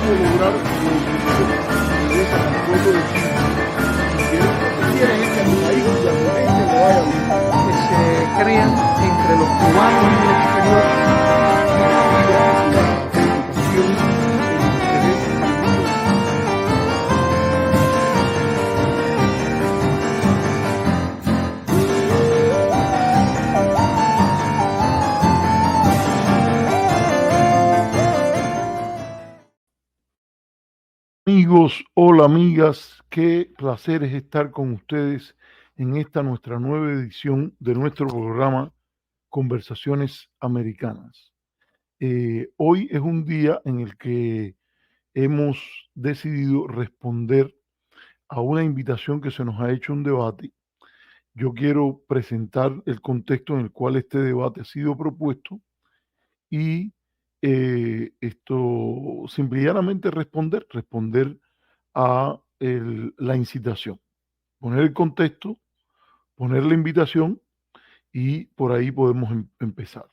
podemos lograr esa tampoco de Chile. ¿Quieres que a mi país y a mi gente le vaya bien? Que se crean entre los cubanos en el exterior Amigos, hola amigas, qué placer es estar con ustedes en esta nuestra nueva edición de nuestro programa Conversaciones Americanas. Hoy es un día en el que hemos decidido responder a una invitación que se nos ha hecho un debate. Yo quiero presentar el contexto en el cual este debate ha sido propuesto y esto simplemente responder a la incitación, poner el contexto, poner la invitación y por ahí podemos empezar.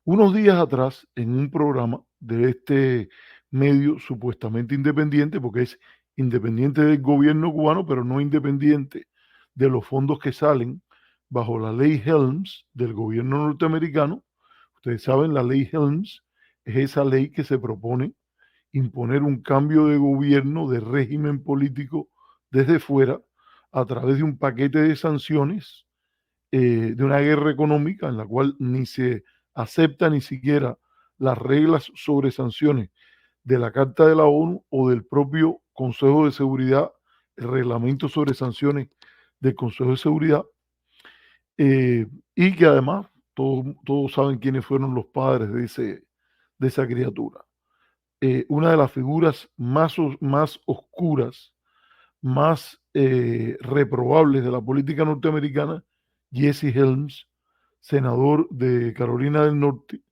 Unos días atrás, en un programa de este medio supuestamente independiente, porque es independiente del gobierno cubano, pero no independiente de los fondos que salen bajo la ley Helms del gobierno norteamericano. Ustedes saben, la ley Helms es esa ley que se propone imponer un cambio de gobierno, de régimen político desde fuera, a través de un paquete de sanciones, de una guerra económica en la cual ni se acepta ni siquiera las reglas sobre sanciones de la Carta de la ONU o del propio Consejo de Seguridad, el reglamento sobre sanciones del Consejo de Seguridad, y que además todos saben quiénes fueron los padres de esa criatura. Una de las figuras más oscuras, más reprobables de la política norteamericana, Jesse Helms, senador de Carolina del Norte,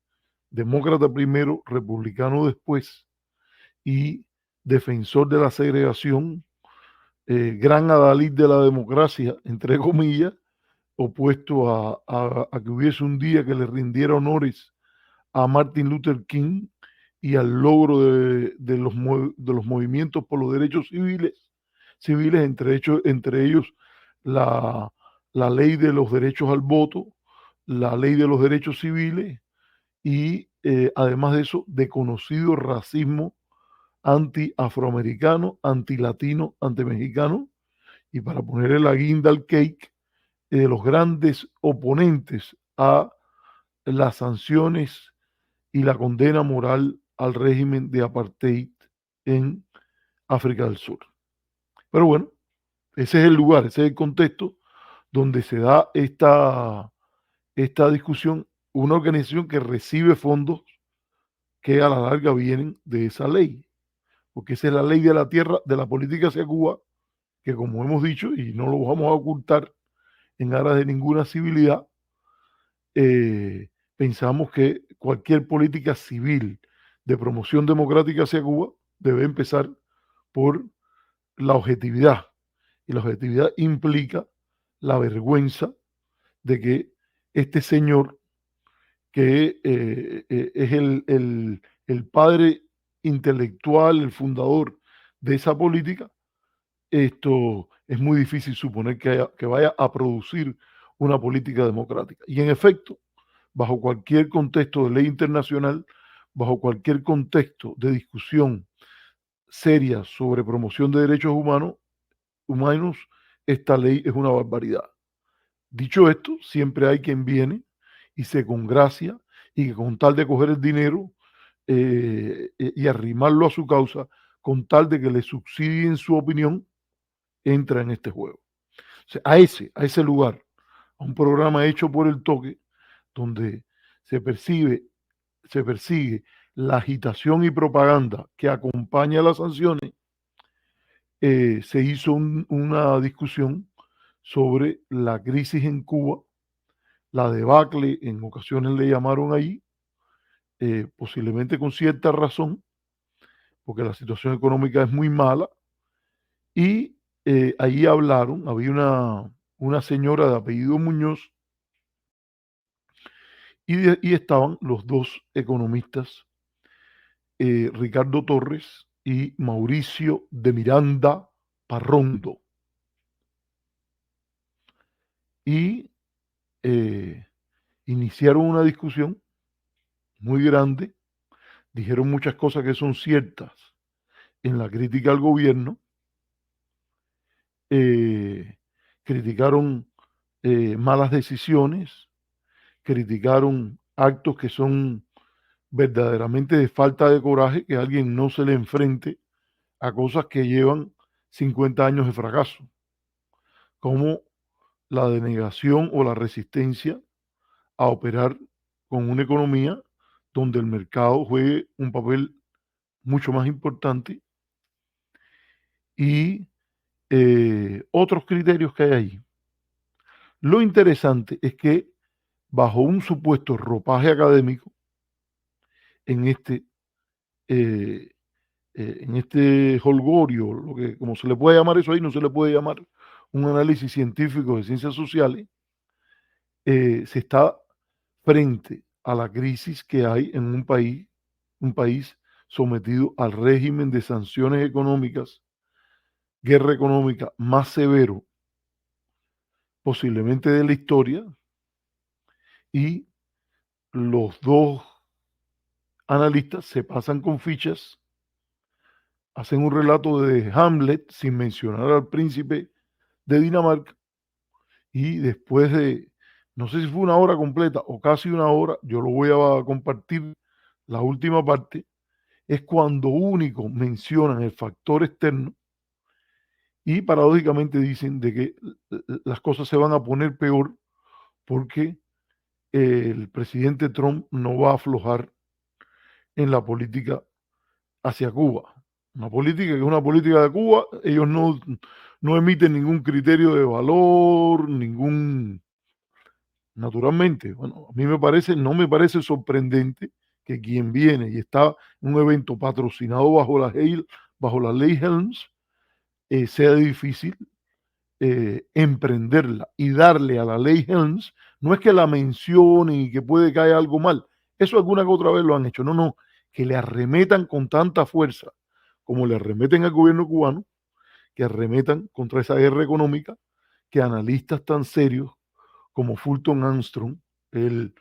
demócrata primero, republicano después, y defensor de la segregación, gran adalid de la democracia, entre comillas, opuesto a que hubiese un día que le rindiera honores a Martin Luther King y al logro de los movimientos por los derechos civiles entre ellos la, la ley de los derechos al voto, la ley de los derechos civiles y además de eso, de conocido racismo anti-afroamericano, anti-latino, anti-mexicano, y para ponerle la guinda al cake, de los grandes oponentes a las sanciones y la condena moral al régimen de apartheid en África del Sur. Pero bueno, ese es el lugar, ese es el contexto donde se da esta discusión, una organización que recibe fondos que a la larga vienen de esa ley, porque esa es la ley de la tierra, de la política hacia Cuba, que como hemos dicho, y no lo vamos a ocultar en aras de ninguna civilidad, pensamos que cualquier política civil de promoción democrática hacia Cuba debe empezar por la objetividad. Y la objetividad implica la vergüenza de que este señor, que es el padre intelectual, el fundador de esa política, esto es muy difícil suponer que vaya a producir una política democrática. Y en efecto, bajo cualquier contexto de ley internacional, bajo cualquier contexto de discusión seria sobre promoción de derechos humanos, esta ley es una barbaridad. Dicho esto, siempre hay quien viene y se congracia y que con tal de coger el dinero y arrimarlo a su causa, con tal de que le subsidien su opinión, entra en este juego. O sea, a ese lugar, a un programa hecho por el toque, donde se persigue la agitación y propaganda que acompaña a las sanciones, se hizo una discusión sobre la crisis en Cuba, la debacle, en ocasiones le llamaron ahí, posiblemente con cierta razón, porque la situación económica es muy mala, y ahí había una señora de apellido Muñoz, y estaban los dos economistas Ricardo Torres y Mauricio de Miranda Parrondo. Y iniciaron una discusión muy grande, dijeron muchas cosas que son ciertas en la crítica al gobierno, criticaron malas decisiones, criticaron actos que son verdaderamente de falta de coraje, que alguien no se le enfrente a cosas que llevan 50 años de fracaso, como la denegación o la resistencia a operar con una economía donde el mercado juegue un papel mucho más importante y otros criterios que hay ahí. Lo interesante es que bajo un supuesto ropaje académico, en este, eh, en este holgorio, lo que, como se le puede llamar eso ahí, no se le puede llamar un análisis científico de ciencias sociales, se está frente a la crisis que hay en un país sometido al régimen de sanciones económicas, guerra económica más severo posiblemente de la historia, y los dos analistas se pasan con fichas, hacen un relato de Hamlet sin mencionar al príncipe de Dinamarca, y después de, no sé si fue una hora completa o casi una hora, yo lo voy a compartir, la última parte, es cuando único mencionan el factor externo y paradójicamente dicen de que las cosas se van a poner peor porque el presidente Trump no va a aflojar en la política hacia Cuba. Una política que es una política de Cuba, ellos no emiten ningún criterio de valor, naturalmente. Bueno, a mí no me parece sorprendente que quien viene y está en un evento patrocinado bajo la ley Helms, sea difícil emprenderla y darle a la ley Helms, no es que la mencionen y que puede caer algo mal, eso alguna que otra vez lo han hecho, no, que le arremetan con tanta fuerza como le arremeten al gobierno cubano, que arremetan contra esa guerra económica, que analistas tan serios como Fulton Armstrong, el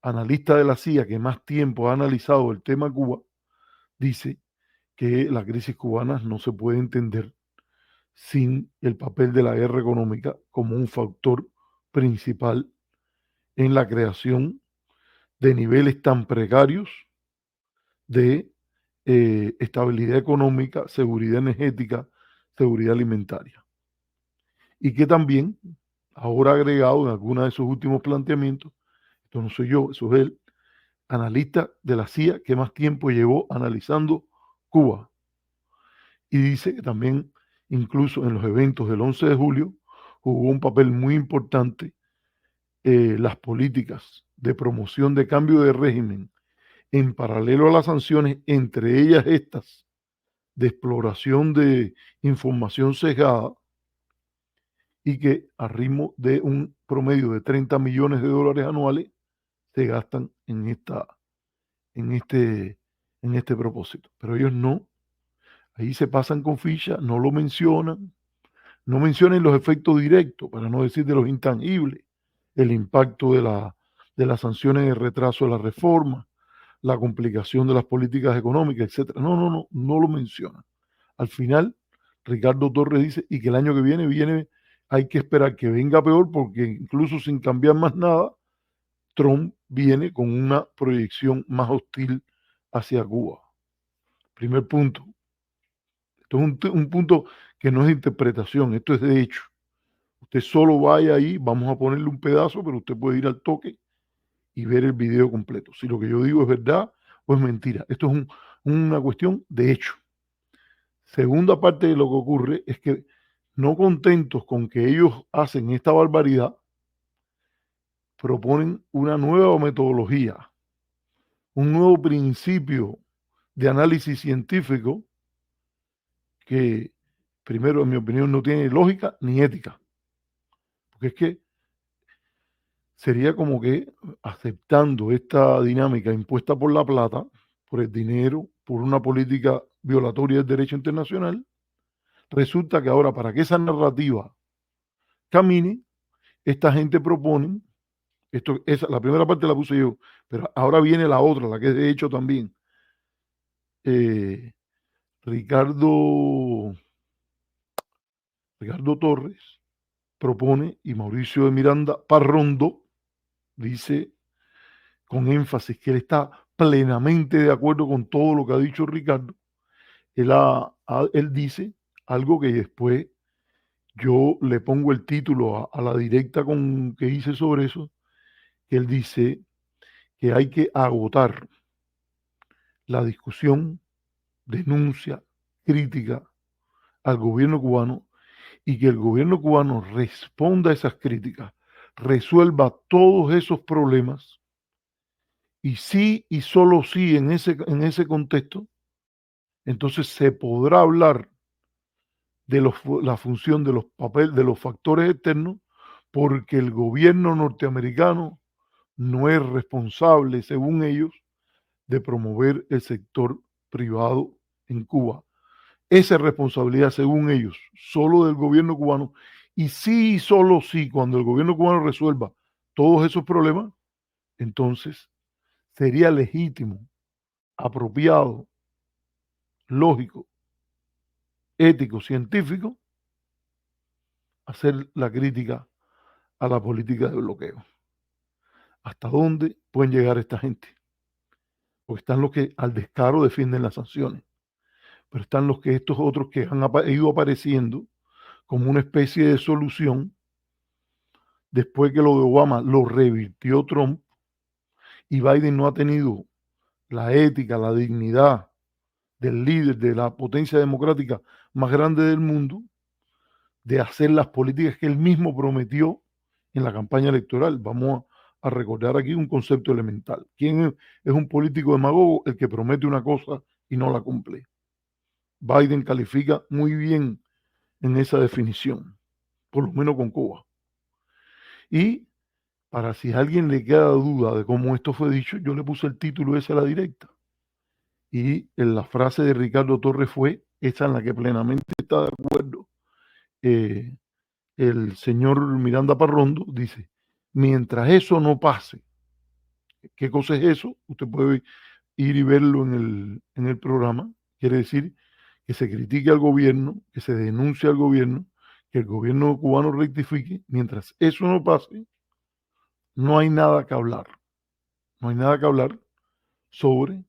analista de la CIA que más tiempo ha analizado el tema Cuba, dice que la crisis cubana no se puede entender sin el papel de la guerra económica como un factor principal en la creación de niveles tan precarios de estabilidad económica, seguridad energética, seguridad alimentaria. Y que también, ahora agregado en algunos de sus últimos planteamientos, esto no soy yo, eso es el analista de la CIA que más tiempo llevó analizando Cuba. Y dice que también, incluso en los eventos del 11 de julio, jugó un papel muy importante las políticas de promoción de cambio de régimen en paralelo a las sanciones, entre ellas estas de exploración de información sesgada, y que a ritmo de un promedio de 30 millones de dólares anuales se gastan en, este, en este propósito. Pero ellos no, ahí se pasan con ficha, no lo mencionan, no mencionen los efectos directos, para no decir de los intangibles, el impacto de las sanciones de retraso de la reforma, la complicación de las políticas económicas, etcétera. No lo mencionan. Al final, Ricardo Torres dice, y que el año que viene, hay que esperar que venga peor, porque incluso sin cambiar más nada, Trump viene con una proyección más hostil hacia Cuba. Primer punto. Esto es un punto que no es de interpretación, esto es de hecho. Usted solo vaya ahí, vamos a ponerle un pedazo, pero usted puede ir al toque y ver el video completo. Si lo que yo digo es verdad o es mentira. Esto es una cuestión de hecho. Segunda parte de lo que ocurre es que no contentos con que ellos hacen esta barbaridad, proponen una nueva metodología, un nuevo principio de análisis científico que, primero, en mi opinión, no tiene lógica ni ética. Porque es que sería como que aceptando esta dinámica impuesta por la plata, por el dinero, por una política violatoria del derecho internacional. Resulta que ahora, para que esa narrativa camine, esta gente propone, la primera parte la puse yo, pero ahora viene la otra, la que es de hecho también. Ricardo Torres propone, y Mauricio de Miranda Parrondo dice con énfasis que él está plenamente de acuerdo con todo lo que ha dicho Ricardo. Él dice algo que después yo le pongo el título a la directa que hice sobre eso, que él dice que hay que agotar la discusión, denuncia, crítica al gobierno cubano, y que el gobierno cubano responda a esas críticas, resuelva todos esos problemas, y sí y solo sí en ese contexto, entonces se podrá hablar de la función de de los factores externos, porque el gobierno norteamericano no es responsable, según ellos, de promover el sector privado en Cuba. Esa es responsabilidad, según ellos, solo del gobierno cubano. Y sí y solo sí, cuando el gobierno cubano resuelva todos esos problemas, entonces sería legítimo, apropiado, lógico, ético, científico, hacer la crítica a la política de bloqueo. ¿Hasta dónde pueden llegar esta gente? Porque están los que al descaro defienden las sanciones, pero están estos otros que han ido apareciendo como una especie de solución después que lo de Obama lo revirtió Trump, y Biden no ha tenido la ética, la dignidad del líder de la potencia democrática más grande del mundo, de hacer las políticas que él mismo prometió en la campaña electoral. Vamos a recordar aquí un concepto elemental. ¿Quién es un político demagogo? El que promete una cosa y no la cumple. Biden califica muy bien en esa definición, por lo menos con Cuba. Y para si a alguien le queda duda de cómo esto fue dicho, yo le puse el título ese a la directa. Y en la frase de Ricardo Torres fue esa en la que plenamente está de acuerdo. El señor Miranda Parrondo dice, mientras eso no pase, ¿qué cosa es eso? Usted puede ir y verlo en el programa. Quiere decir que se critique al gobierno, que se denuncie al gobierno, que el gobierno cubano rectifique. Mientras eso no pase, no hay nada que hablar. No hay nada que hablar sobre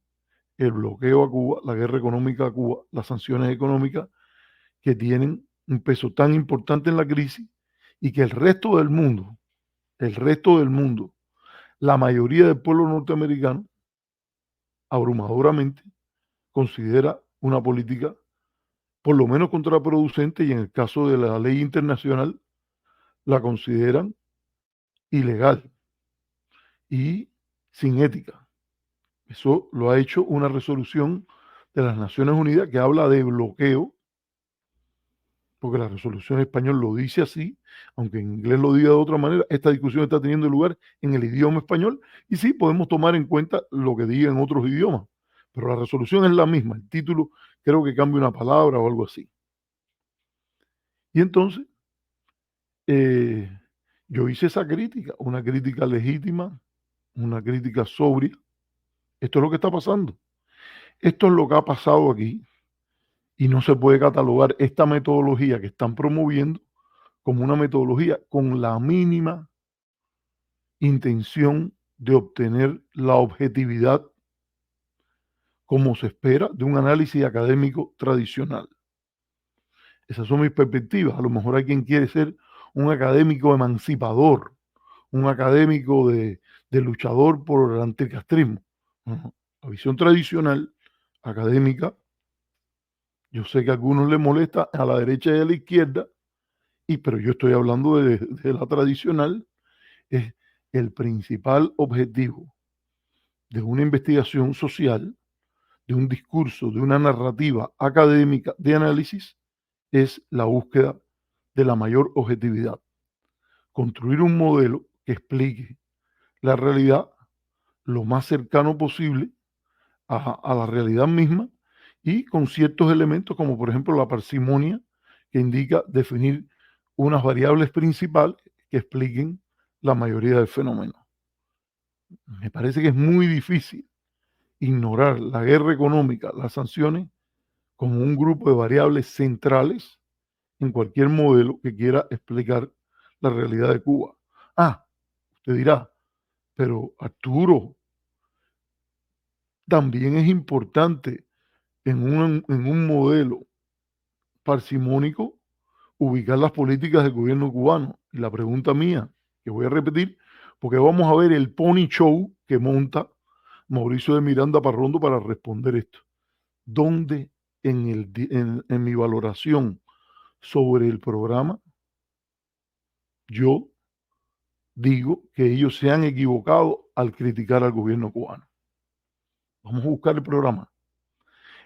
el bloqueo a Cuba, la guerra económica a Cuba, las sanciones económicas que tienen un peso tan importante en la crisis, y que el resto del mundo, la mayoría del pueblo norteamericano, abrumadoramente, considera una política por lo menos contraproducente, y en el caso de la ley internacional la consideran ilegal y sin ética. Eso lo ha hecho una resolución de las Naciones Unidas que habla de bloqueo, porque la resolución española lo dice así, aunque en inglés lo diga de otra manera. Esta discusión está teniendo lugar en el idioma español, y sí podemos tomar en cuenta lo que diga en otros idiomas, pero la resolución es la misma. El título creo que cambia una palabra o algo así. Y entonces yo hice esa crítica, una crítica legítima, una crítica sobria. Esto es lo que está pasando. Esto es lo que ha pasado aquí, y no se puede catalogar esta metodología que están promoviendo como una metodología con la mínima intención de obtener la objetividad como se espera de un análisis académico tradicional. Esas son mis perspectivas. A lo mejor hay quien quiere ser un académico emancipador, un académico de luchador por el anticastrismo. La visión tradicional académica, yo sé que a algunos les molesta a la derecha y a la izquierda, pero yo estoy hablando de la tradicional. Es el principal objetivo de una investigación social, de un discurso, de una narrativa académica de análisis, es la búsqueda de la mayor objetividad. Construir un modelo que explique la realidad lo más cercano posible a la realidad misma y con ciertos elementos como por ejemplo la parsimonia, que indica definir unas variables principales que expliquen la mayoría del fenómeno. Me parece que es muy difícil ignorar la guerra económica, las sanciones, como un grupo de variables centrales en cualquier modelo que quiera explicar la realidad de Cuba. Ah, usted dirá, pero Arturo, también es importante en un modelo parsimónico ubicar las políticas del gobierno cubano. Y la pregunta mía, que voy a repetir, porque vamos a ver el pony show que monta Mauricio de Miranda Parrondo para responder esto. ¿Dónde en mi valoración sobre el programa yo digo que ellos se han equivocado al criticar al gobierno cubano? Vamos a buscar el programa.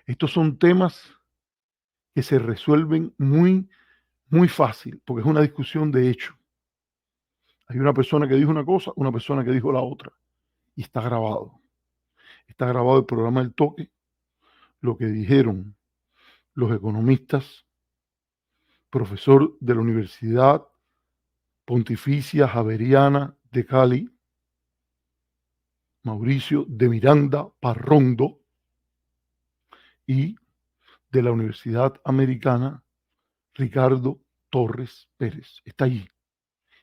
Estos son temas que se resuelven muy fácil, porque es una discusión de hecho. Hay una persona que dijo una cosa, una persona que dijo la otra, y está grabado. Está grabado el programa del toque, lo que dijeron los economistas, profesor de la Universidad Pontificia Javeriana de Cali, Mauricio de Miranda Parrondo, y de la Universidad Americana, Ricardo Torres Pérez. Está allí.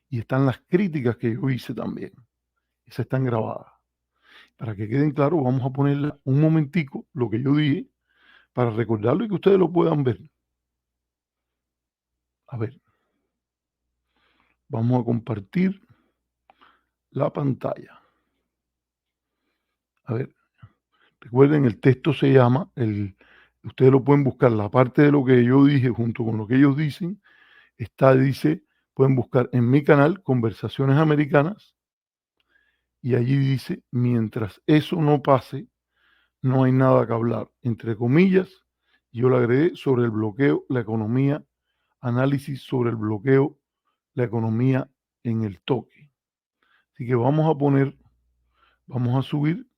Y están las críticas que yo hice también. Esas están grabadas. Para que queden claros, vamos a ponerle un momentico lo que yo dije para recordarlo y que ustedes lo puedan ver. A ver, vamos a compartir la pantalla. A ver, recuerden, el texto se llama, ustedes lo pueden buscar, la parte de lo que yo dije junto con lo que ellos dicen, dice, pueden buscar en mi canal Conversaciones Americanas, y allí dice, mientras eso no pase, no hay nada que hablar. Entre comillas, yo le agregué sobre el bloqueo, la economía, análisis sobre el bloqueo, la economía en el toque. Así que vamos a subir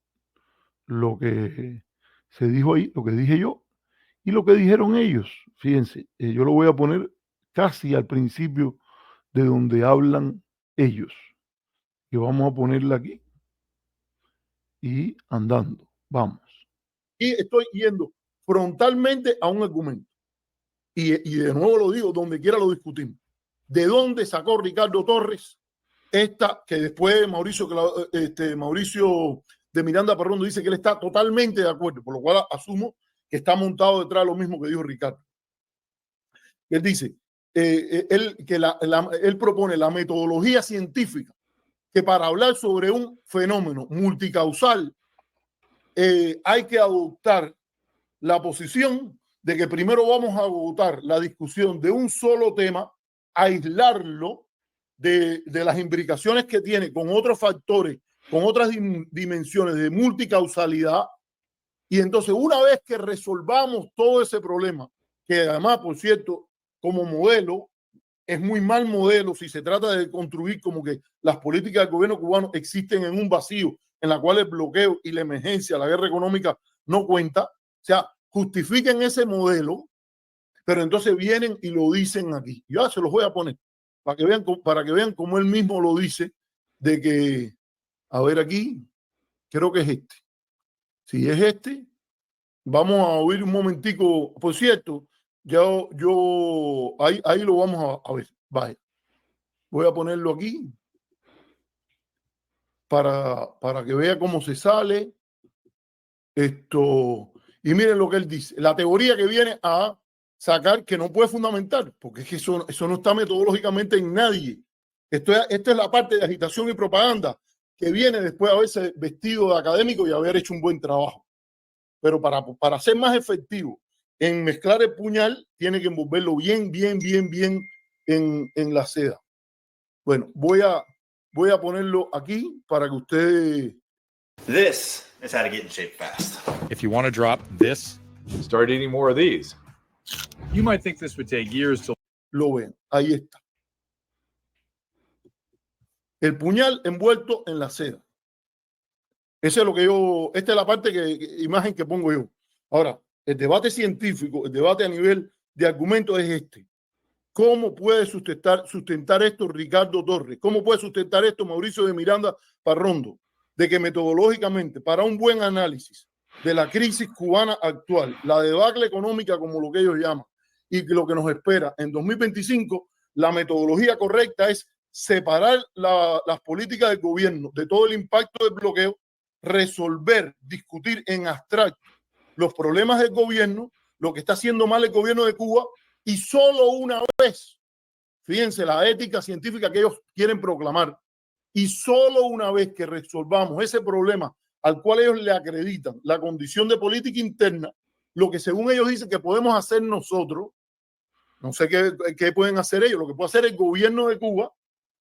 lo que se dijo ahí, lo que dije yo y lo que dijeron ellos. Fíjense, yo lo voy a poner casi al principio de donde hablan ellos. Que vamos a ponerla aquí y andando. Vamos. Y estoy yendo frontalmente a un argumento. Y de nuevo lo digo, donde quiera lo discutimos. ¿De dónde sacó Ricardo Torres esta que después Mauricio de Miranda Parrondo dice que él está totalmente de acuerdo, por lo cual asumo que está montado detrás de lo mismo que dijo Ricardo? Él dice, él propone la metodología científica que para hablar sobre un fenómeno multicausal hay que adoptar la posición de que primero vamos a agotar la discusión de un solo tema, aislarlo de las implicaciones que tiene con otros factores, con otras dimensiones de multicausalidad, y entonces una vez que resolvamos todo ese problema, que además, por cierto, como modelo, es muy mal modelo si se trata de construir como que las políticas del gobierno cubano existen en un vacío en la cual el bloqueo y la emergencia, la guerra económica no cuenta. O sea, justifiquen ese modelo, pero entonces vienen y lo dicen aquí. Yo se los voy a poner para que vean cómo él mismo lo dice, de que, a ver aquí, creo que es este. Si es este, vamos a oír un momentico. Por cierto, ahí lo vamos a ver. Vaya. Voy a ponerlo aquí para que vea cómo se sale esto. Y miren lo que él dice. La teoría que viene a sacar que no puede fundamentar, porque es que eso no está metodológicamente en nadie. Esta es la parte de agitación y propaganda que viene después de haberse vestido de académico y haber hecho un buen trabajo. Pero para ser más efectivo en mezclar el puñal, tiene que envolverlo bien en la seda. Bueno, voy a ponerlo aquí para que ustedes... This is how to get in shape fast. If you want to drop this, start eating more of these. You might think this would take years to... Lo ven, ahí está. El puñal envuelto en la seda. Ese es lo que esta es la parte imagen que pongo yo. Ahora, el debate científico, el debate a nivel de argumento es este. ¿Cómo puede sustentar esto Ricardo Torres? ¿Cómo puede sustentar esto Mauricio de Miranda Parrondo? De que metodológicamente, para un buen análisis de la crisis cubana actual, la debacle económica como lo que ellos llaman, y lo que nos espera en 2025, la metodología correcta es separar las políticas del gobierno de todo el impacto del bloqueo, resolver, discutir en abstracto los problemas del gobierno, lo que está haciendo mal el gobierno de Cuba, y solo una vez, fíjense la ética científica que ellos quieren proclamar, y solo una vez que resolvamos ese problema al cual ellos le acreditan la condición de política interna, lo que según ellos dicen que podemos hacer nosotros, no sé qué pueden hacer ellos, lo que puede hacer el gobierno de Cuba,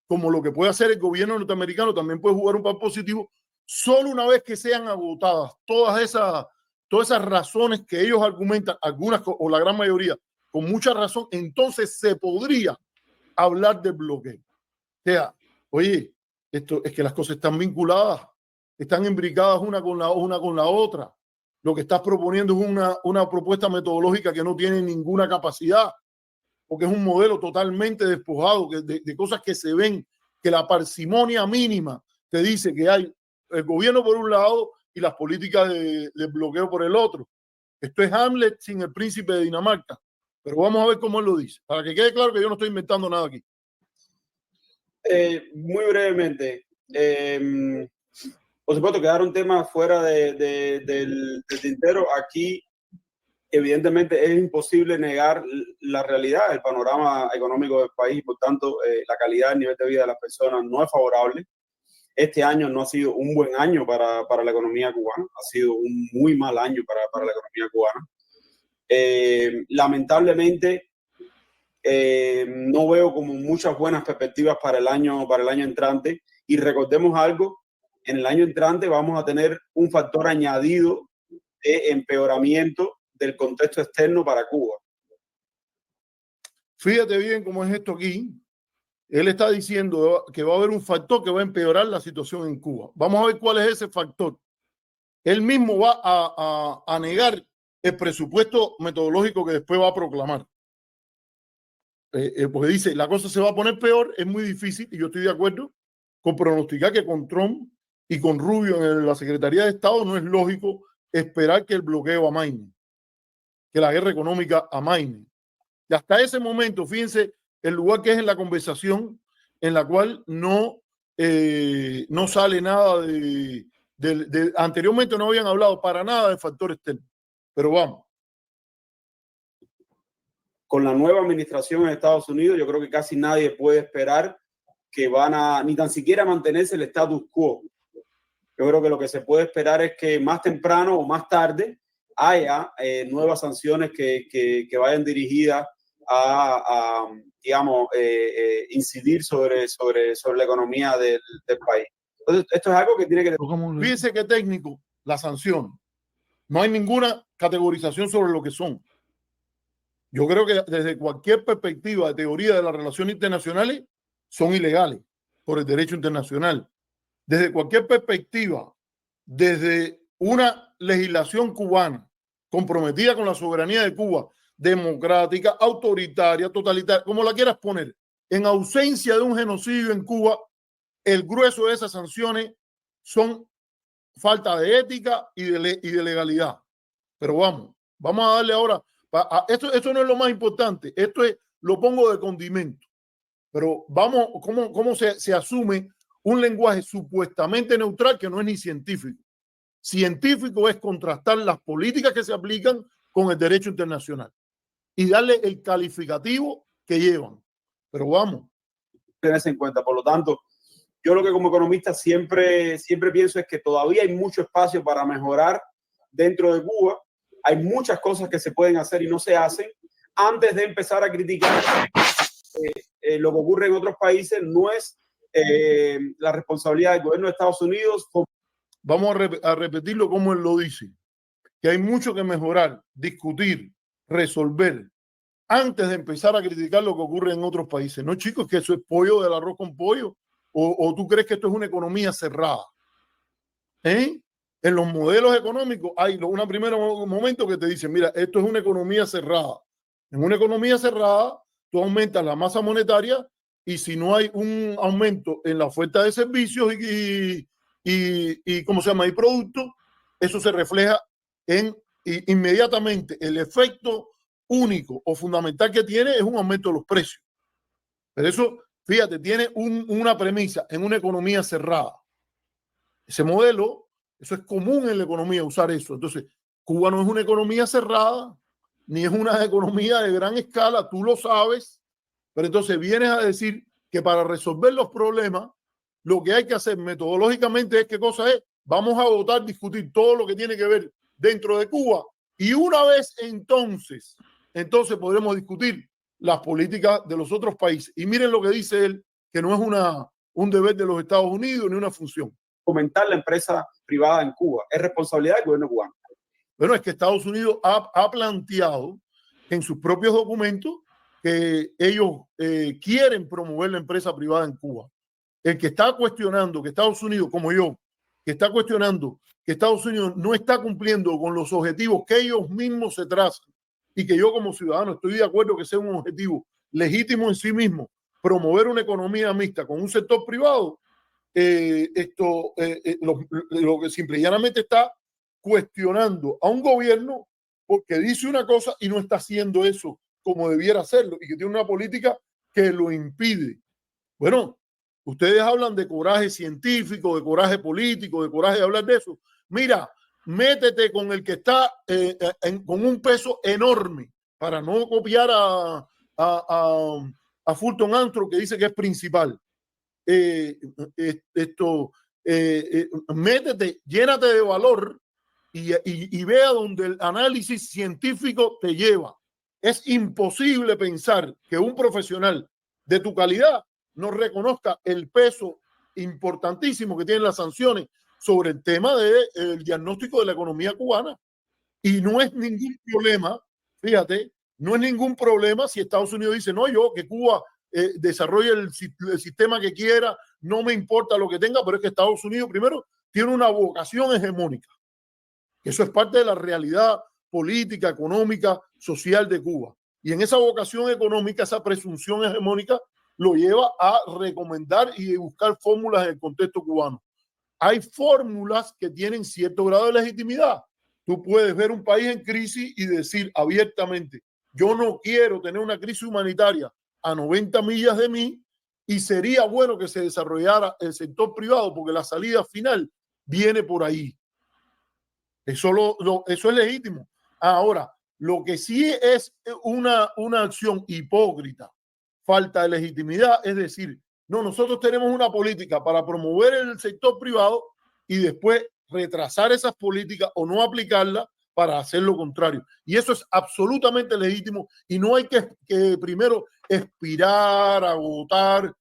como lo que puede hacer el gobierno norteamericano, también puede jugar un papel positivo, solo una vez que sean agotadas todas esas razones que ellos argumentan, algunas o la gran mayoría, con mucha razón, entonces se podría hablar del bloqueo. O sea, oye, esto es que las cosas están vinculadas, están imbricadas una con la otra. Lo que estás proponiendo es una propuesta metodológica que no tiene ninguna capacidad, porque es un modelo totalmente despojado de cosas que se ven, que la parsimonia mínima te dice que hay el gobierno por un lado y las políticas de bloqueo por el otro. Esto es Hamlet sin el príncipe de Dinamarca. Pero vamos a ver cómo él lo dice, para que quede claro que yo no estoy inventando nada aquí. Muy brevemente, por supuesto quedaron temas fuera del tintero. Aquí evidentemente es imposible negar la realidad, el panorama económico del país, por tanto la calidad del nivel de vida de las personas no es favorable. Este año no ha sido un buen año para la economía cubana, ha sido un muy mal año para la economía cubana. Lamentablemente no veo como muchas buenas perspectivas para el año entrante, y recordemos algo, en el año entrante vamos a tener un factor añadido de empeoramiento del contexto externo para Cuba. Fíjate bien cómo es esto aquí. Él está diciendo que va a haber un factor que va a empeorar la situación en Cuba. Vamos a ver cuál es ese factor. Él mismo va a negar el presupuesto metodológico que después va a proclamar. Porque dice, la cosa se va a poner peor, es muy difícil, y yo estoy de acuerdo con pronosticar que con Trump y con Rubio en la Secretaría de Estado no es lógico esperar que el bloqueo amaine, que la guerra económica amaine. Y hasta ese momento, fíjense el lugar que es en la conversación, en la cual no sale nada anteriormente no habían hablado para nada de factor externo. Pero vamos. Con la nueva administración en Estados Unidos, yo creo que casi nadie puede esperar que van a ni tan siquiera mantenerse el status quo. Yo creo que lo que se puede esperar es que más temprano o más tarde haya nuevas sanciones que vayan dirigidas a digamos, incidir sobre la economía del país. Entonces, esto es algo que tiene que... Fíjense qué técnico, la sanción. No hay ninguna categorización sobre lo que son. Yo creo que desde cualquier perspectiva de teoría de las relaciones internacionales son ilegales por el derecho internacional. Desde cualquier perspectiva, desde una legislación cubana comprometida con la soberanía de Cuba, democrática, autoritaria, totalitaria, como la quieras poner, en ausencia de un genocidio en Cuba, el grueso de esas sanciones son falta de ética y de legalidad. Pero vamos a darle ahora, esto no es lo más importante, esto es, lo pongo de condimento, pero vamos, ¿cómo se asume un lenguaje supuestamente neutral que no es ni científico? Científico es contrastar las políticas que se aplican con el derecho internacional y darle el calificativo que llevan. Pero vamos. Tenerse en cuenta. Por lo tanto, yo lo que como economista siempre pienso es que todavía hay mucho espacio para mejorar dentro de Cuba. Hay muchas cosas que se pueden hacer y no se hacen. Antes de empezar a criticar lo que ocurre en otros países, no es la responsabilidad del gobierno de Estados Unidos. Vamos a repetirlo como él lo dice, que hay mucho que mejorar, discutir, resolver, antes de empezar a criticar lo que ocurre en otros países. No, chicos, que eso es pollo del arroz con pollo. ¿O tú crees que esto es una economía cerrada? En los modelos económicos hay un primer momento que te dicen, mira, esto es una economía cerrada. En una economía cerrada, tú aumentas la masa monetaria y si no hay un aumento en la oferta de servicios y ¿cómo se llama? Y productos, eso se refleja en inmediatamente. El efecto único o fundamental que tiene es un aumento de los precios. Pero eso, fíjate, tiene una premisa en una economía cerrada. Ese modelo, eso es común en la economía, usar eso. Entonces, Cuba no es una economía cerrada, ni es una economía de gran escala, tú lo sabes, pero entonces vienes a decir que para resolver los problemas, lo que hay que hacer metodológicamente es, ¿qué cosa es? Vamos a votar, discutir todo lo que tiene que ver dentro de Cuba y una vez entonces podremos discutir las políticas de los otros países. Y miren lo que dice él, que no es un deber de los Estados Unidos ni una función. Fomentar la empresa privada en Cuba es responsabilidad del gobierno cubano. Bueno, es que Estados Unidos ha planteado en sus propios documentos que ellos quieren promover la empresa privada en Cuba. El que está cuestionando que Estados Unidos, como yo, que está cuestionando que Estados Unidos no está cumpliendo con los objetivos que ellos mismos se trazan y que yo como ciudadano estoy de acuerdo que sea un objetivo legítimo en sí mismo, promover una economía mixta con un sector privado, lo que simple y llanamente está cuestionando a un gobierno porque dice una cosa y no está haciendo eso como debiera hacerlo y que tiene una política que lo impide. Bueno, ustedes hablan de coraje científico, de coraje político, de coraje de hablar de eso. Mira, métete con el que está con un peso enorme para no copiar a Fulton Armstrong, que dice que es principal. Métete, llénate de valor y vea donde el análisis científico te lleva. Es imposible pensar que un profesional de tu calidad no reconozca el peso importantísimo que tienen las sanciones sobre el tema del diagnóstico de la economía cubana. Y no es ningún problema, fíjate, no es ningún problema si Estados Unidos dice, no, yo que Cuba desarrolle el sistema que quiera, no me importa lo que tenga, pero es que Estados Unidos primero tiene una vocación hegemónica. Eso es parte de la realidad política, económica, social de Cuba. Y en esa vocación económica, esa presunción hegemónica lo lleva a recomendar y buscar fórmulas en el contexto cubano. Hay fórmulas que tienen cierto grado de legitimidad. Tú puedes ver un país en crisis y decir abiertamente, yo no quiero tener una crisis humanitaria a 90 millas de mí y sería bueno que se desarrollara el sector privado porque la salida final viene por ahí. Eso es legítimo. Ahora, lo que sí es una acción hipócrita, falta de legitimidad, es decir, no, nosotros tenemos una política para promover el sector privado y después retrasar esas políticas o no aplicarlas para hacer lo contrario. Y eso es absolutamente legítimo y no hay que primero aspirar, agotar,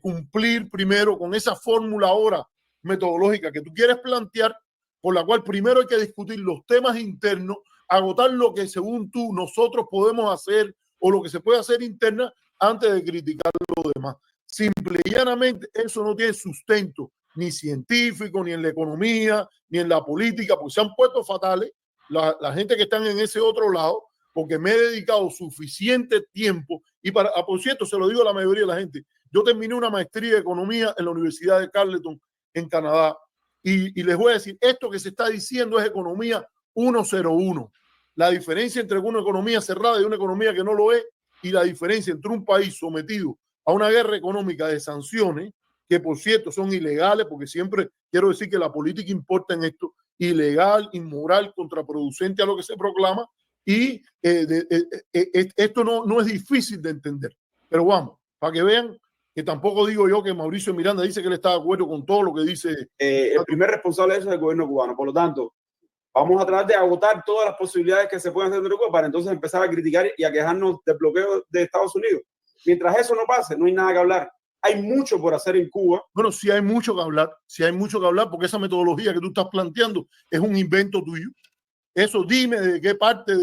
cumplir primero con esa fórmula ahora metodológica que tú quieres plantear, por la cual primero hay que discutir los temas internos, agotar lo que según tú nosotros podemos hacer o lo que se puede hacer interna antes de criticar lo demás. Simple y llanamente eso no tiene sustento ni científico, ni en la economía, ni en la política, porque se han puesto fatales la gente que están en ese otro lado, porque me he dedicado suficiente tiempo y por cierto, se lo digo a la mayoría de la gente, yo terminé una maestría de economía en la Universidad de Carleton en Canadá y les voy a decir, esto que se está diciendo es economía 101. La diferencia entre una economía cerrada y una economía que no lo es y la diferencia entre un país sometido a una guerra económica de sanciones, que por cierto son ilegales, porque siempre quiero decir que la política importa en esto, ilegal, inmoral, contraproducente a lo que se proclama, y esto no es difícil de entender. Pero vamos, para que vean que tampoco digo yo que Mauricio Miranda dice que él está de acuerdo con todo lo que dice. El primer responsable de eso es el gobierno cubano. Por lo tanto, vamos a tratar de agotar todas las posibilidades que se pueden hacer en Cuba para entonces empezar a criticar y a quejarnos del bloqueo de Estados Unidos. Mientras eso no pase, no hay nada que hablar. Hay mucho por hacer en Cuba. Bueno, sí hay mucho que hablar, porque esa metodología que tú estás planteando es un invento tuyo. Eso dime de qué parte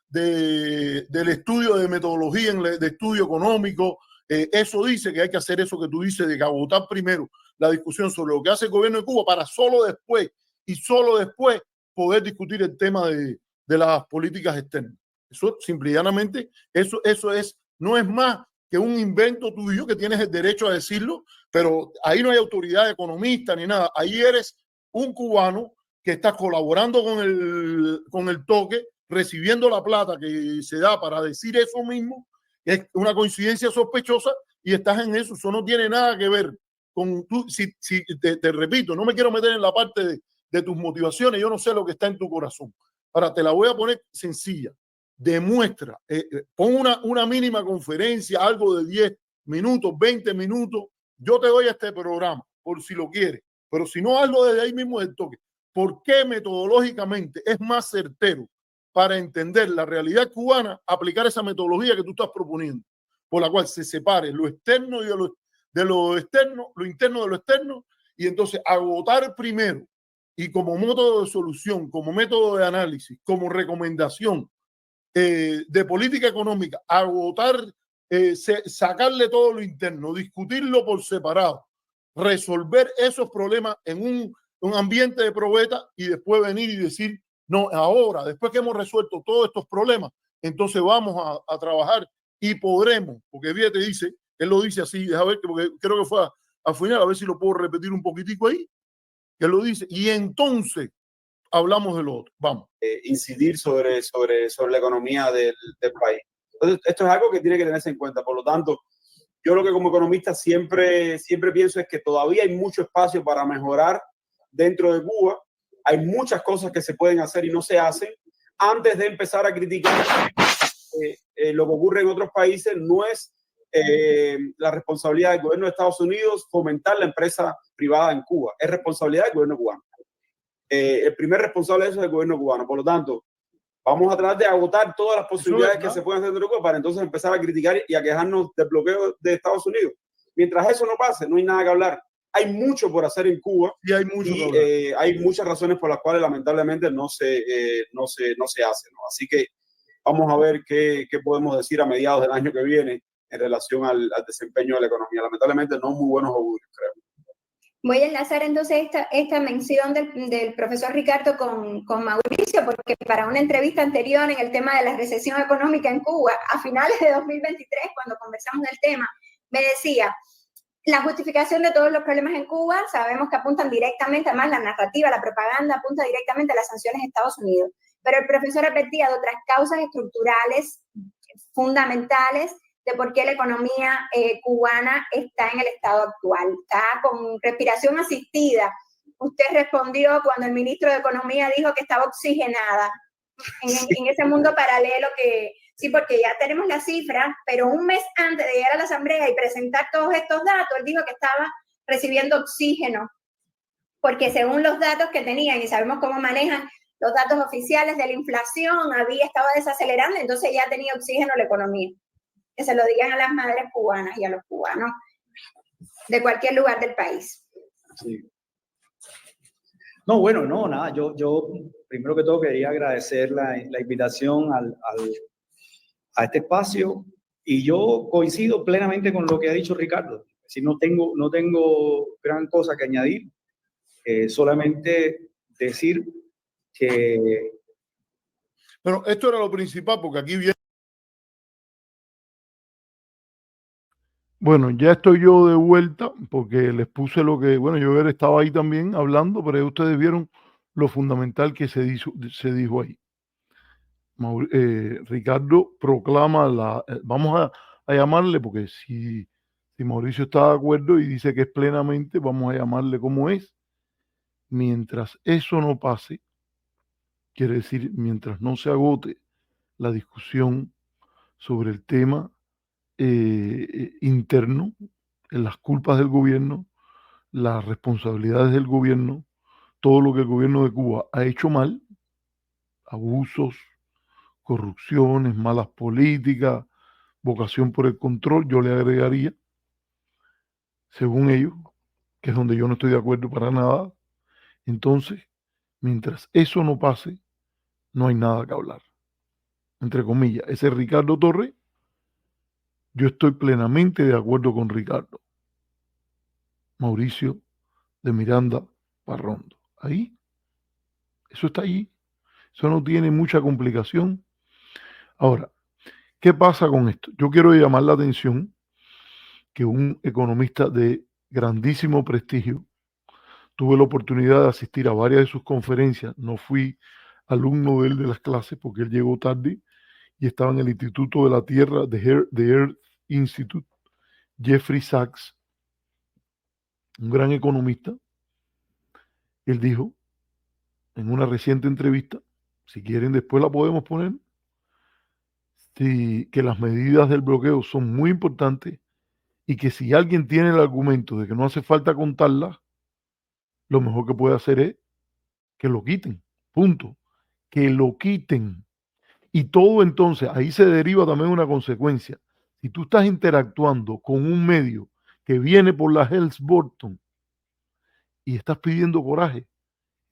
del estudio de metodología, de estudio económico, eso dice que hay que hacer eso que tú dices, de que agotar primero la discusión sobre lo que hace el gobierno de Cuba para solo después y solo después poder discutir el tema de las políticas externas. Eso simple y llanamente, eso no es más que un invento tuyo que tienes el derecho a decirlo, pero ahí no hay autoridad economista ni nada. Ahí eres un cubano que está colaborando con el toque, recibiendo la plata que se da para decir eso mismo. Es una coincidencia sospechosa y estás en eso. Eso no tiene nada que ver con tú. Si te repito, no me quiero meter en la parte de tus motivaciones, yo no sé lo que está en tu corazón. Ahora te la voy a poner sencilla. Demuestra, pon una mínima conferencia, algo de 10 minutos, 20 minutos. Yo te doy este programa, por si lo quieres, pero si no, hazlo desde ahí mismo del toque. ¿Por qué metodológicamente es más certero para entender la realidad cubana aplicar esa metodología que tú estás proponiendo, por la cual se separe lo externo y de lo externo, lo interno de lo externo, y entonces agotar primero y como método de solución, como método de análisis, como recomendación de política económica, agotar, sacarle todo lo interno, discutirlo por separado, resolver esos problemas en un ambiente de probeta y después venir y decir, no, ahora, después que hemos resuelto todos estos problemas, entonces vamos a trabajar y podremos, porque fíjate, dice, él lo dice así, deja ver, porque creo que fue al final, a ver si lo puedo repetir un poquitico ahí, que lo dice, y entonces hablamos de lo otro, vamos. Incidir sobre la economía del país. Entonces, esto es algo que tiene que tenerse en cuenta. Por lo tanto, yo lo que como economista siempre pienso es que todavía hay mucho espacio para mejorar dentro de Cuba. Hay muchas cosas que se pueden hacer y no se hacen. Antes de empezar a criticar lo que ocurre en otros países, no es la responsabilidad del gobierno de Estados Unidos fomentar la empresa privada en Cuba. Es responsabilidad del gobierno cubano. El primer responsable de eso es el gobierno cubano. Por lo tanto, vamos a tratar de agotar todas las posibilidades que se pueden hacer dentro de Cuba para entonces empezar a criticar y a quejarnos del bloqueo de Estados Unidos. Mientras eso no pase, no hay nada que hablar. Hay mucho por hacer en Cuba y hay muchas razones por las cuales lamentablemente no se hace, ¿no? Así que vamos a ver qué podemos decir a mediados del año que viene en relación al desempeño de la economía. Lamentablemente no muy buenos augurios, creo. Voy a enlazar entonces esta mención del profesor Ricardo con Mauricio, porque para una entrevista anterior en el tema de la recesión económica en Cuba, a finales de 2023, cuando conversamos del tema, me decía, la justificación de todos los problemas en Cuba, sabemos que apuntan directamente, además la narrativa, la propaganda apunta directamente a las sanciones de Estados Unidos, pero el profesor advertía de otras causas estructurales fundamentales de por qué la economía cubana está en el estado actual, está con respiración asistida. Usted respondió cuando el ministro de Economía dijo que estaba oxigenada en ese mundo paralelo que sí, porque ya tenemos la cifra, pero un mes antes de llegar a la asamblea y presentar todos estos datos, él dijo que estaba recibiendo oxígeno, porque según los datos que tenían, y sabemos cómo manejan los datos oficiales de la inflación, estaba desacelerando, entonces ya tenía oxígeno la economía. Que se lo digan a las madres cubanas y a los cubanos de cualquier lugar del país. Sí. No, bueno, no, nada, yo primero que todo quería agradecer la invitación a este espacio y yo coincido plenamente con lo que ha dicho Ricardo. Si no tengo gran cosa que añadir, solamente decir que... Bueno, esto era lo principal porque aquí viene... Bueno, ya estoy yo de vuelta porque les puse lo que, bueno, yo estaba ahí también hablando, pero ustedes vieron lo fundamental que se dijo ahí. Ricardo proclama vamos a llamarle, porque si Mauricio está de acuerdo y dice que es plenamente, vamos a llamarle como es. Mientras eso no pase, quiere decir, mientras no se agote la discusión sobre el tema interno, las culpas del gobierno, las responsabilidades del gobierno, todo lo que el gobierno de Cuba ha hecho mal, abusos, corrupciones, malas políticas, vocación por el control, yo le agregaría, según ellos, que es donde yo no estoy de acuerdo para nada. Entonces, mientras eso no pase, no hay nada que hablar. Entre comillas, ese Ricardo Torres, yo estoy plenamente de acuerdo con Ricardo. Mauricio de Miranda Parrondo. Ahí Eso está allí. Eso no tiene mucha complicación. Ahora, ¿qué pasa con esto? Yo quiero llamar la atención que un economista de grandísimo prestigio, tuve la oportunidad de asistir a varias de sus conferencias, no fui alumno de él de las clases porque él llegó tarde y estaba en el Instituto de la Tierra, The Earth Institute, Jeffrey Sachs, un gran economista. Él dijo en una reciente entrevista, si quieren después la podemos poner, que las medidas del bloqueo son muy importantes y que si alguien tiene el argumento de que no hace falta contarlas, lo mejor que puede hacer es que lo quiten, punto, que lo quiten. Y todo entonces, ahí se deriva también una consecuencia. Si tú estás interactuando con un medio que viene por la Helms-Burton y estás pidiendo coraje,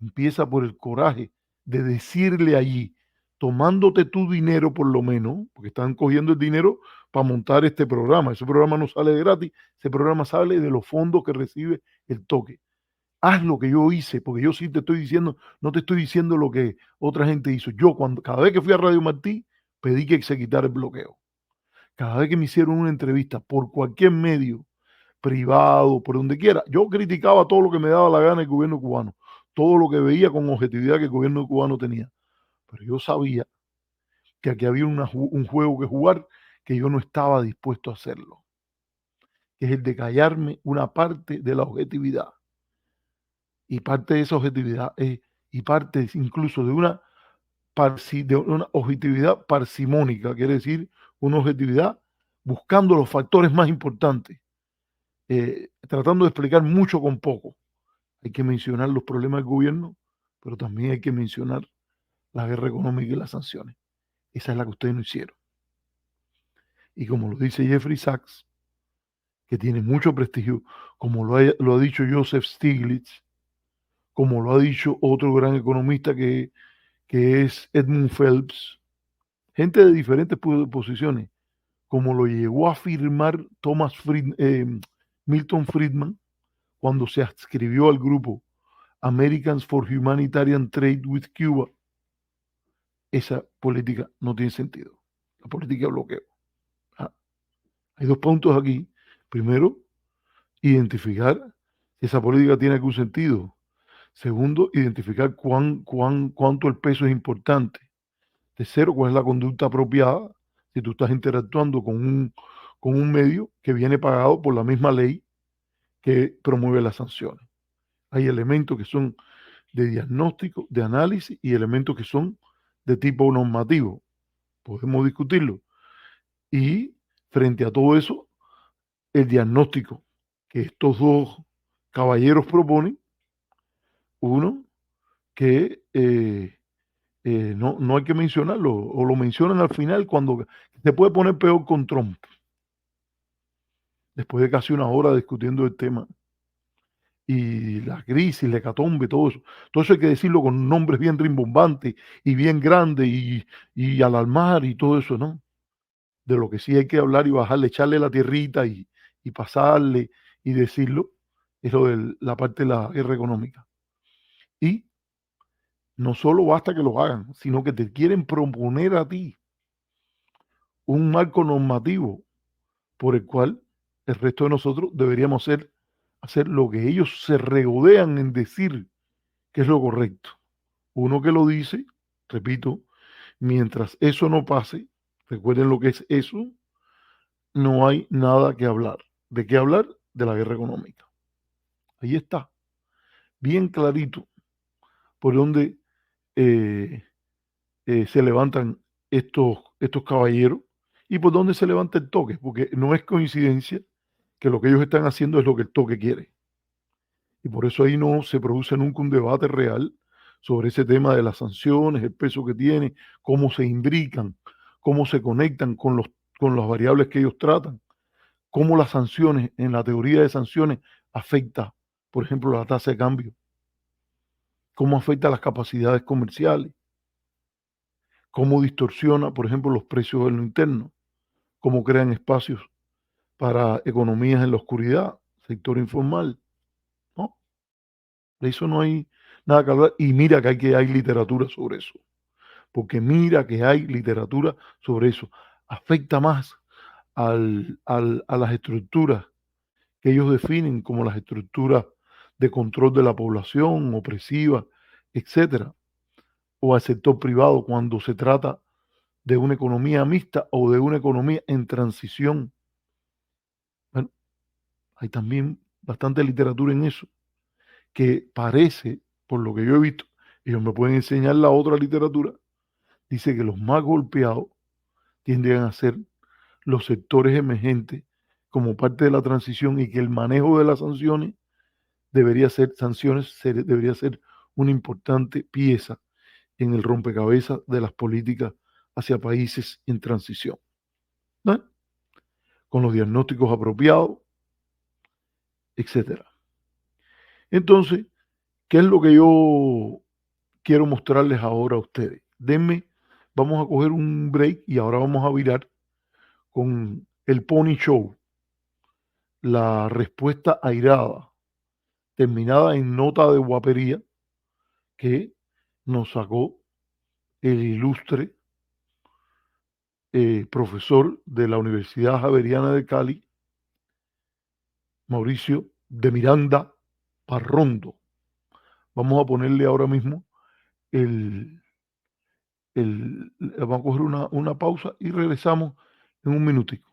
empieza por el coraje de decirle allí, tomándote tu dinero por lo menos, porque están cogiendo el dinero para montar este programa. Ese programa no sale de gratis, ese programa sale de los fondos que recibe el toque. Haz lo que yo hice, porque yo sí te estoy diciendo, no te estoy diciendo lo que otra gente hizo. Yo, cada vez que fui a Radio Martí, pedí que se quitara el bloqueo. Cada vez que me hicieron una entrevista por cualquier medio, privado, por donde quiera, yo criticaba todo lo que me daba la gana el gobierno cubano, todo lo que veía con objetividad que el gobierno cubano tenía. Pero yo sabía que aquí había un juego que jugar que yo no estaba dispuesto a hacerlo, que es el de callarme una parte de la objetividad. Y parte de esa objetividad y parte incluso de una objetividad parsimónica, quiere decir una objetividad buscando los factores más importantes, tratando de explicar mucho con poco. Hay que mencionar los problemas del gobierno, pero también hay que mencionar la guerra económica y las sanciones. Esa es la que ustedes no hicieron. Y como lo dice Jeffrey Sachs, que tiene mucho prestigio, como lo ha dicho Joseph Stiglitz, como lo ha dicho otro gran economista que es Edmund Phelps, gente de diferentes posiciones, como lo llegó a afirmar Milton Friedman cuando se adscribió al grupo Americans for Humanitarian Trade with Cuba. Esa política no tiene sentido, la política de bloqueo. Hay dos puntos aquí. Primero, identificar si esa política tiene algún sentido. Segundo, identificar cuánto el peso es importante. Tercero, cuál es la conducta apropiada si tú estás interactuando con un medio que viene pagado por la misma ley que promueve las sanciones. Hay elementos que son de diagnóstico, de análisis y elementos que son de tipo normativo. Podemos discutirlo. Y frente a todo eso, el diagnóstico que estos dos caballeros proponen, uno que no hay que mencionarlo, o lo mencionan al final cuando se puede poner peor con Trump. Después de casi una hora discutiendo el tema. Y la crisis, la hecatombe, todo eso. Todo eso hay que decirlo con nombres bien rimbombantes y bien grandes y alarmar y todo eso, ¿no? De lo que sí hay que hablar y bajarle, echarle la tierrita y pasarle y decirlo, es lo de la parte de la guerra económica. Y no solo basta que lo hagan, sino que te quieren proponer a ti un marco normativo por el cual el resto de nosotros deberíamos hacer lo que ellos se regodean en decir que es lo correcto. Uno que lo dice, repito, mientras eso no pase, recuerden lo que es eso, no hay nada que hablar. ¿De qué hablar? De la guerra económica. Ahí está, bien clarito por donde se levantan estos caballeros y por donde se levanta el toque, porque no es coincidencia que lo que ellos están haciendo es lo que el toque quiere. Y por eso ahí no se produce nunca un debate real sobre ese tema de las sanciones, el peso que tiene, cómo se imbrican, cómo se conectan con las variables que ellos tratan, cómo las sanciones, en la teoría de sanciones, afecta, por ejemplo, la tasa de cambio, cómo afecta las capacidades comerciales, cómo distorsiona, por ejemplo, los precios en lo interno, cómo crean espacios para economías en la oscuridad, sector informal, ¿no? De eso no hay nada que hablar. Y mira que hay literatura sobre eso. Porque mira que hay literatura sobre eso. Afecta más a las estructuras que ellos definen como las estructuras de control de la población, opresivas, etcétera, o al sector privado cuando se trata de una economía mixta o de una economía en transición. Bueno, hay también bastante literatura en eso, que parece, por lo que yo he visto, ellos me pueden enseñar la otra literatura, dice que los más golpeados tienden a ser los sectores emergentes como parte de la transición y que el manejo de las sanciones debería ser una importante pieza en el rompecabezas de las políticas hacia países en transición, ¿no? Con los diagnósticos apropiados, etcétera. Entonces, ¿qué es lo que yo quiero mostrarles ahora a ustedes? Vamos a coger un break y ahora vamos a virar con el Pony Show, la respuesta airada, terminada en nota de guapería, que nos sacó el ilustre profesor de la Universidad Javeriana de Cali, Mauricio de Miranda Parrondo. Vamos a ponerle ahora mismo vamos a coger una pausa y regresamos en un minutico.